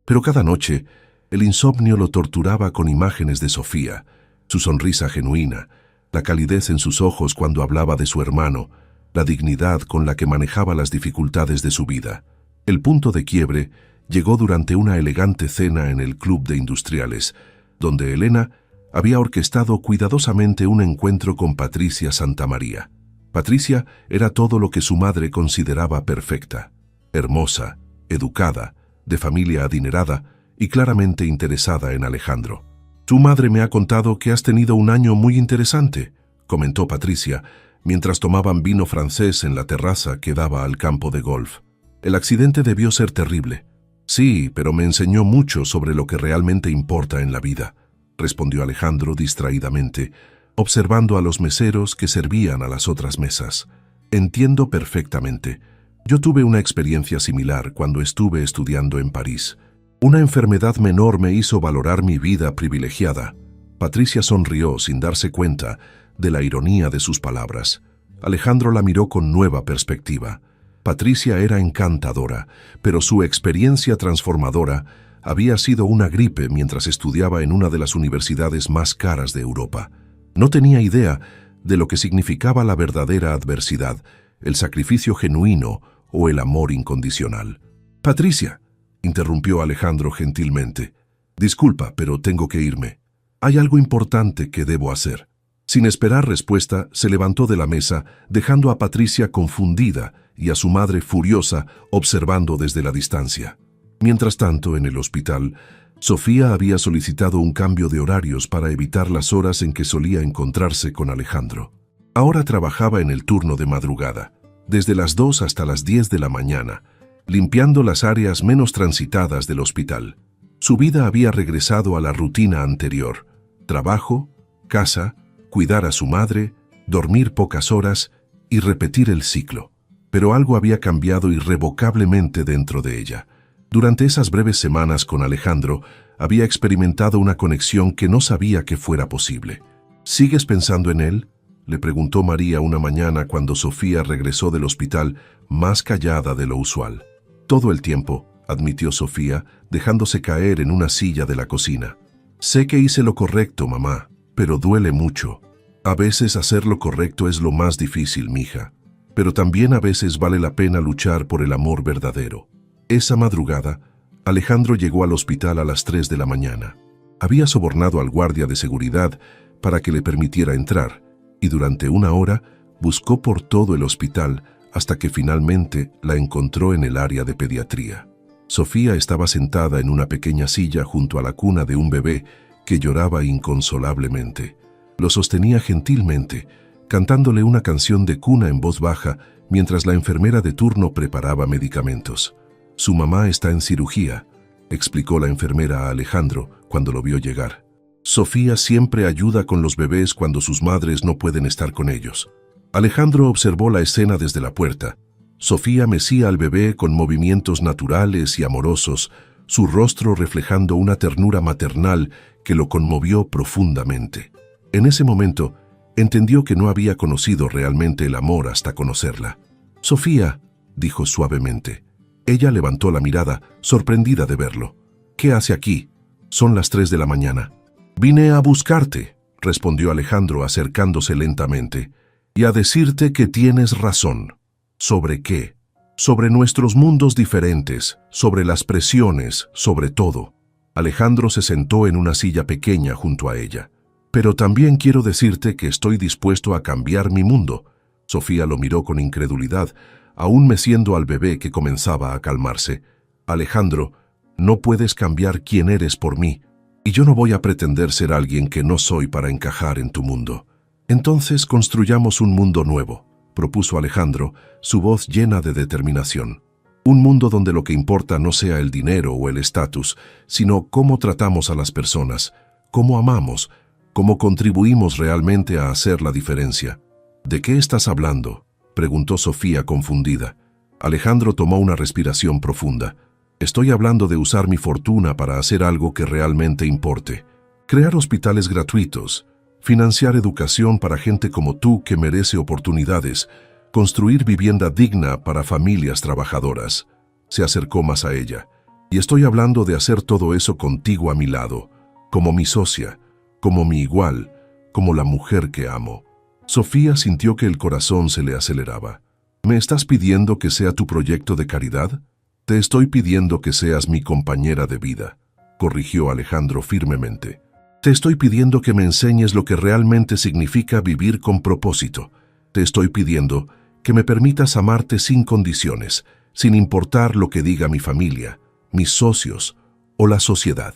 Pero cada noche, el insomnio lo torturaba con imágenes de Sofía, su sonrisa genuina, la calidez en sus ojos cuando hablaba de su hermano, la dignidad con la que manejaba las dificultades de su vida. El punto de quiebre llegó durante una elegante cena en el Club de Industriales, donde Elena había orquestado cuidadosamente un encuentro con Patricia Santamaría. Patricia era todo lo que su madre consideraba perfecta: hermosa, educada, de familia adinerada y claramente interesada en Alejandro. «Tu madre me ha contado que has tenido un año muy interesante», comentó Patricia, mientras tomaban vino francés en la terraza que daba al campo de golf. «El accidente debió ser terrible». «Sí, pero me enseñó mucho sobre lo que realmente importa en la vida», respondió Alejandro distraídamente, observando a los meseros que servían a las otras mesas. «Entiendo perfectamente. Yo tuve una experiencia similar cuando estuve estudiando en París. Una enfermedad menor me hizo valorar mi vida privilegiada». Patricia sonrió sin darse cuenta de la ironía de sus palabras. Alejandro la miró con nueva perspectiva. Patricia era encantadora, pero su experiencia transformadora había sido una gripe mientras estudiaba en una de las universidades más caras de Europa. No tenía idea de lo que significaba la verdadera adversidad, el sacrificio genuino o el amor incondicional. «Patricia», interrumpió Alejandro gentilmente, «disculpa, pero tengo que irme. Hay algo importante que debo hacer». Sin esperar respuesta, se levantó de la mesa, dejando a Patricia confundida y a su madre furiosa observando desde la distancia. Mientras tanto, en el hospital, Sofía había solicitado un cambio de horarios para evitar las horas en que solía encontrarse con Alejandro. Ahora trabajaba en el turno de madrugada, desde las 2 hasta las 10 de la mañana, limpiando las áreas menos transitadas del hospital. Su vida había regresado a la rutina anterior: trabajo, casa, cuidar a su madre, dormir pocas horas y repetir el ciclo. Pero algo había cambiado irrevocablemente dentro de ella. Durante esas breves semanas con Alejandro, había experimentado una conexión que no sabía que fuera posible. «¿Sigues pensando en él?», le preguntó María una mañana cuando Sofía regresó del hospital más callada de lo usual. «Todo el tiempo», admitió Sofía, dejándose caer en una silla de la cocina. «Sé que hice lo correcto, mamá, pero duele mucho». «A veces hacer lo correcto es lo más difícil, mija, pero también a veces vale la pena luchar por el amor verdadero». Esa madrugada, Alejandro llegó al hospital a las 3 de la mañana. Había sobornado al guardia de seguridad para que le permitiera entrar, y durante una hora buscó por todo el hospital hasta que finalmente la encontró en el área de pediatría. Sofía estaba sentada en una pequeña silla junto a la cuna de un bebé que lloraba inconsolablemente. Lo sostenía gentilmente, cantándole una canción de cuna en voz baja mientras la enfermera de turno preparaba medicamentos. «Su mamá está en cirugía», explicó la enfermera a Alejandro cuando lo vio llegar. «Sofía siempre ayuda con los bebés cuando sus madres no pueden estar con ellos». Alejandro observó la escena desde la puerta. Sofía mecía al bebé con movimientos naturales y amorosos, su rostro reflejando una ternura maternal que lo conmovió profundamente. En ese momento, entendió que no había conocido realmente el amor hasta conocerla. «Sofía», dijo suavemente, Ella levantó la mirada, sorprendida de verlo. «¿Qué hace aquí? Son las 3 de la mañana». «Vine a buscarte», respondió Alejandro acercándose lentamente, «y a decirte que tienes razón». «¿Sobre qué?» «Sobre nuestros mundos diferentes, sobre las presiones, sobre todo». Alejandro se sentó en una silla pequeña junto a ella. «Pero también quiero decirte que estoy dispuesto a cambiar mi mundo». Sofía lo miró con incredulidad, aún meciendo al bebé que comenzaba a calmarse. «Alejandro, no puedes cambiar quién eres por mí, y yo no voy a pretender ser alguien que no soy para encajar en tu mundo. Entonces construyamos un mundo nuevo», propuso Alejandro, su voz llena de determinación. «Un mundo donde lo que importa no sea el dinero o el estatus, sino cómo tratamos a las personas, cómo amamos, cómo contribuimos realmente a hacer la diferencia». «¿De qué estás hablando?», preguntó Sofía confundida. Alejandro tomó una respiración profunda. «Estoy hablando de usar mi fortuna para hacer algo que realmente importe. Crear hospitales gratuitos, financiar educación para gente como tú que merece oportunidades, construir vivienda digna para familias trabajadoras». Se acercó más a ella. «Y estoy hablando de hacer todo eso contigo a mi lado, como mi socia, como mi igual, como la mujer que amo». Sofía sintió que el corazón se le aceleraba. «¿Me estás pidiendo que sea tu proyecto de caridad?». «Te estoy pidiendo que seas mi compañera de vida», corrigió Alejandro firmemente. «Te estoy pidiendo que me enseñes lo que realmente significa vivir con propósito. Te estoy pidiendo que me permitas amarte sin condiciones, sin importar lo que diga mi familia, mis socios o la sociedad».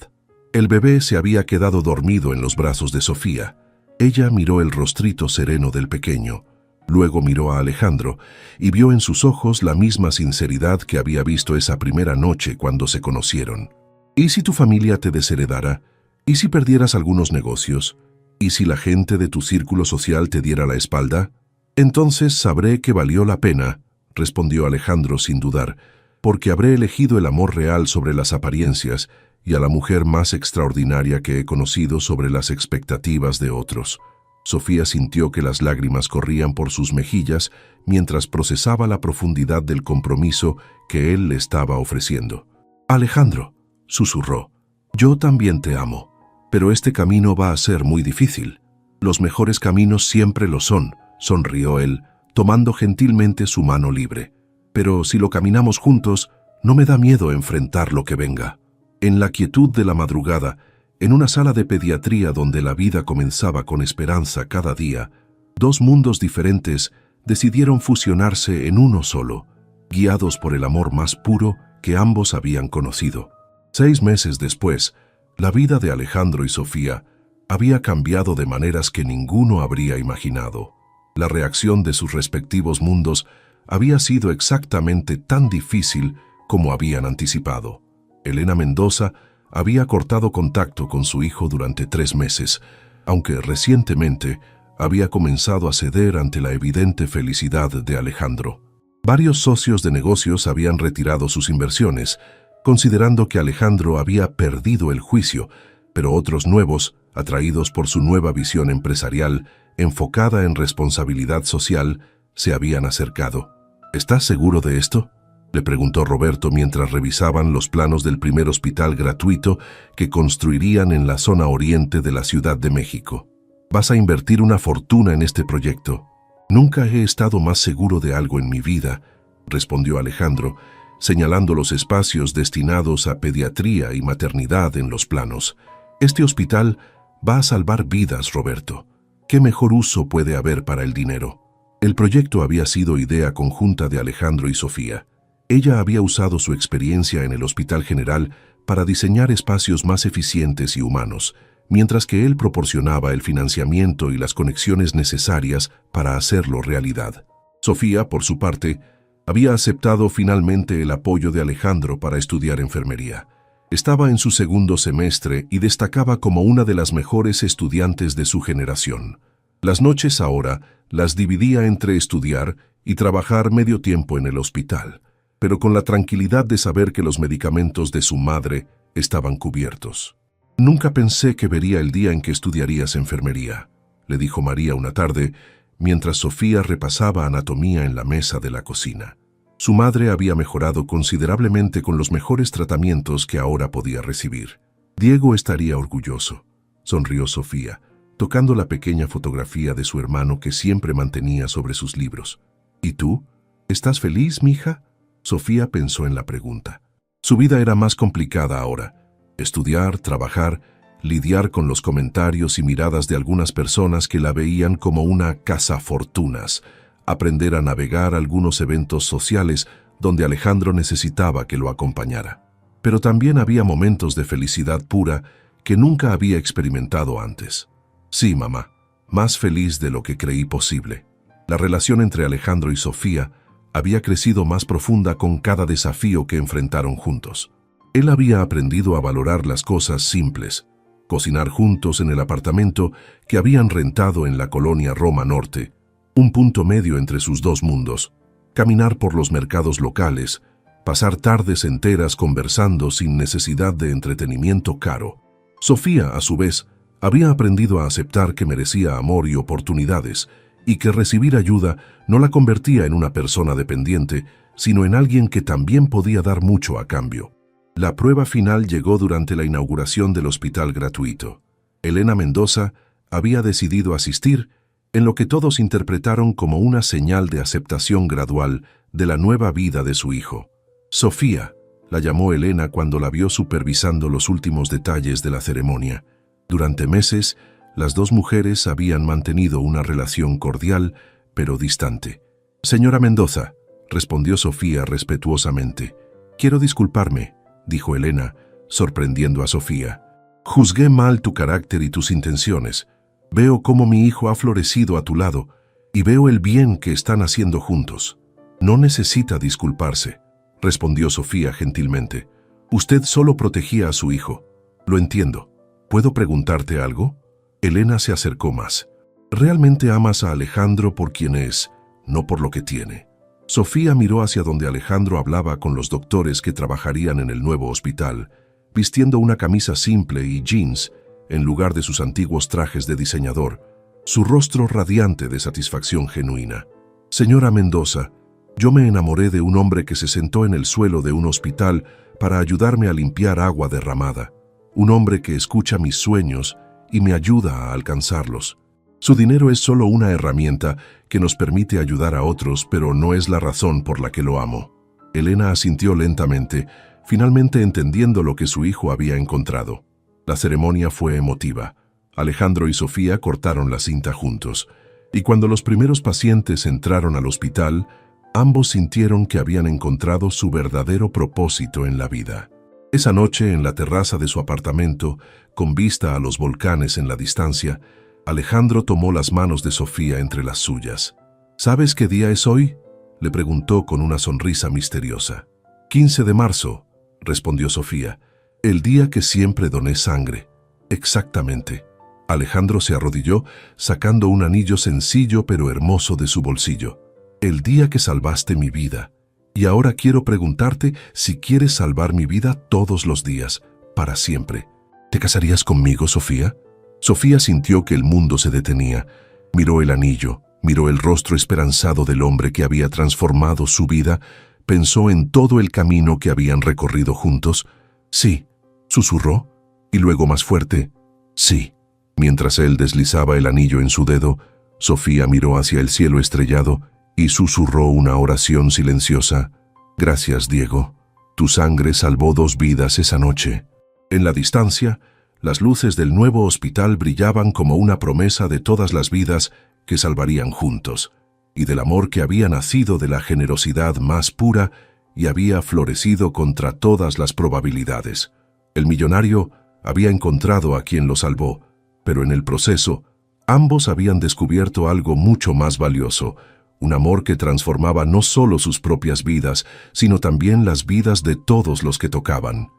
El bebé se había quedado dormido en los brazos de Sofía. Ella miró el rostrito sereno del pequeño, luego miró a Alejandro y vio en sus ojos la misma sinceridad que había visto esa primera noche cuando se conocieron. «¿Y si tu familia te desheredara? ¿Y si perdieras algunos negocios? ¿Y si la gente de tu círculo social te diera la espalda? Entonces sabré que valió la pena», respondió Alejandro sin dudar, «porque habré elegido el amor real sobre las apariencias y a la mujer más extraordinaria que he conocido sobre las expectativas de otros». Sofía sintió que las lágrimas corrían por sus mejillas mientras procesaba la profundidad del compromiso que él le estaba ofreciendo. «Alejandro», susurró, «yo también te amo, pero este camino va a ser muy difícil». «Los mejores caminos siempre lo son», sonrió él, tomando gentilmente su mano libre. «Pero si lo caminamos juntos, no me da miedo enfrentar lo que venga». En la quietud de la madrugada, en una sala de pediatría donde la vida comenzaba con esperanza cada día, dos mundos diferentes decidieron fusionarse en uno solo, guiados por el amor más puro que ambos habían conocido. 6 meses después, la vida de Alejandro y Sofía había cambiado de maneras que ninguno habría imaginado. La reacción de sus respectivos mundos había sido exactamente tan difícil como habían anticipado. Elena Mendoza había cortado contacto con su hijo durante 3 meses, aunque recientemente había comenzado a ceder ante la evidente felicidad de Alejandro. Varios socios de negocios habían retirado sus inversiones, considerando que Alejandro había perdido el juicio, pero otros nuevos, atraídos por su nueva visión empresarial, enfocada en responsabilidad social, se habían acercado. «¿Estás seguro de esto?», le preguntó Roberto mientras revisaban los planos del primer hospital gratuito que construirían en la zona oriente de la Ciudad de México. «Vas a invertir una fortuna en este proyecto». «Nunca he estado más seguro de algo en mi vida», respondió Alejandro, señalando los espacios destinados a pediatría y maternidad en los planos. «Este hospital va a salvar vidas, Roberto. ¿Qué mejor uso puede haber para el dinero?». El proyecto había sido idea conjunta de Alejandro y Sofía. Ella había usado su experiencia en el Hospital General para diseñar espacios más eficientes y humanos, mientras que él proporcionaba el financiamiento y las conexiones necesarias para hacerlo realidad. Sofía, por su parte, había aceptado finalmente el apoyo de Alejandro para estudiar enfermería. Estaba en su 2º semestre y destacaba como una de las mejores estudiantes de su generación. Las noches ahora las dividía entre estudiar y trabajar medio tiempo en el hospital, pero con la tranquilidad de saber que los medicamentos de su madre estaban cubiertos. «Nunca pensé que vería el día en que estudiarías enfermería», le dijo María una tarde, mientras Sofía repasaba anatomía en la mesa de la cocina. Su madre había mejorado considerablemente con los mejores tratamientos que ahora podía recibir. Diego estaría orgulloso, sonrió Sofía, tocando la pequeña fotografía de su hermano que siempre mantenía sobre sus libros. ¿Y tú? ¿Estás feliz, mija? Sofía pensó en la pregunta. Su vida era más complicada ahora. Estudiar, trabajar, lidiar con los comentarios y miradas de algunas personas que la veían como una cazafortunas, aprender a navegar algunos eventos sociales donde Alejandro necesitaba que lo acompañara. Pero también había momentos de felicidad pura que nunca había experimentado antes. Sí, mamá, más feliz de lo que creí posible. La relación entre Alejandro y Sofía había crecido más profunda con cada desafío que enfrentaron juntos. Él había aprendido a valorar las cosas simples, cocinar juntos en el apartamento que habían rentado en la colonia Roma Norte, un punto medio entre sus dos mundos, caminar por los mercados locales, pasar tardes enteras conversando sin necesidad de entretenimiento caro. Sofía, a su vez, había aprendido a aceptar que merecía amor y oportunidades, y que recibir ayuda no la convertía en una persona dependiente, sino en alguien que también podía dar mucho a cambio. La prueba final llegó durante la inauguración del hospital gratuito. Elena Mendoza había decidido asistir, en lo que todos interpretaron como una señal de aceptación gradual de la nueva vida de su hijo. Sofía, la llamó Elena cuando la vio supervisando los últimos detalles de la ceremonia. Durante meses, las dos mujeres habían mantenido una relación cordial, pero distante. «Señora Mendoza», respondió Sofía respetuosamente. «Quiero disculparme», dijo Elena, sorprendiendo a Sofía. «Juzgué mal tu carácter y tus intenciones. Veo cómo mi hijo ha florecido a tu lado y veo el bien que están haciendo juntos. No necesita disculparse», respondió Sofía gentilmente. «Usted solo protegía a su hijo. Lo entiendo. ¿Puedo preguntarte algo?» Elena se acercó más. «¿Realmente amas a Alejandro por quien es, no por lo que tiene?» Sofía miró hacia donde Alejandro hablaba con los doctores que trabajarían en el nuevo hospital, vistiendo una camisa simple y jeans en lugar de sus antiguos trajes de diseñador, su rostro radiante de satisfacción genuina. «Señora Mendoza, yo me enamoré de un hombre que se sentó en el suelo de un hospital para ayudarme a limpiar agua derramada, un hombre que escucha mis sueños y me ayuda a alcanzarlos. Su dinero es solo una herramienta que nos permite ayudar a otros, pero no es la razón por la que lo amo». Elena asintió lentamente, finalmente entendiendo lo que su hijo había encontrado. La ceremonia fue emotiva. Alejandro y Sofía cortaron la cinta juntos, y cuando los primeros pacientes entraron al hospital, ambos sintieron que habían encontrado su verdadero propósito en la vida. Esa noche, en la terraza de su apartamento, con vista a los volcanes en la distancia, Alejandro tomó las manos de Sofía entre las suyas. «¿Sabes qué día es hoy?», le preguntó con una sonrisa misteriosa. «15 de marzo», respondió Sofía. «El día que siempre doné sangre». «Exactamente». Alejandro se arrodilló, sacando un anillo sencillo pero hermoso de su bolsillo. «El día que salvaste mi vida. Y ahora quiero preguntarte si quieres salvar mi vida todos los días, para siempre. ¿Te casarías conmigo, Sofía?» Sofía sintió que el mundo se detenía. Miró el anillo, miró el rostro esperanzado del hombre que había transformado su vida, pensó en todo el camino que habían recorrido juntos. «Sí», susurró, y luego más fuerte, «sí». Mientras él deslizaba el anillo en su dedo, Sofía miró hacia el cielo estrellado y susurró una oración silenciosa. «Gracias, Diego. Tu sangre salvó 2 vidas esa noche». En la distancia, las luces del nuevo hospital brillaban como una promesa de todas las vidas que salvarían juntos, y del amor que había nacido de la generosidad más pura y había florecido contra todas las probabilidades. El millonario había encontrado a quien lo salvó, pero en el proceso, ambos habían descubierto algo mucho más valioso, un amor que transformaba no solo sus propias vidas, sino también las vidas de todos los que tocaban.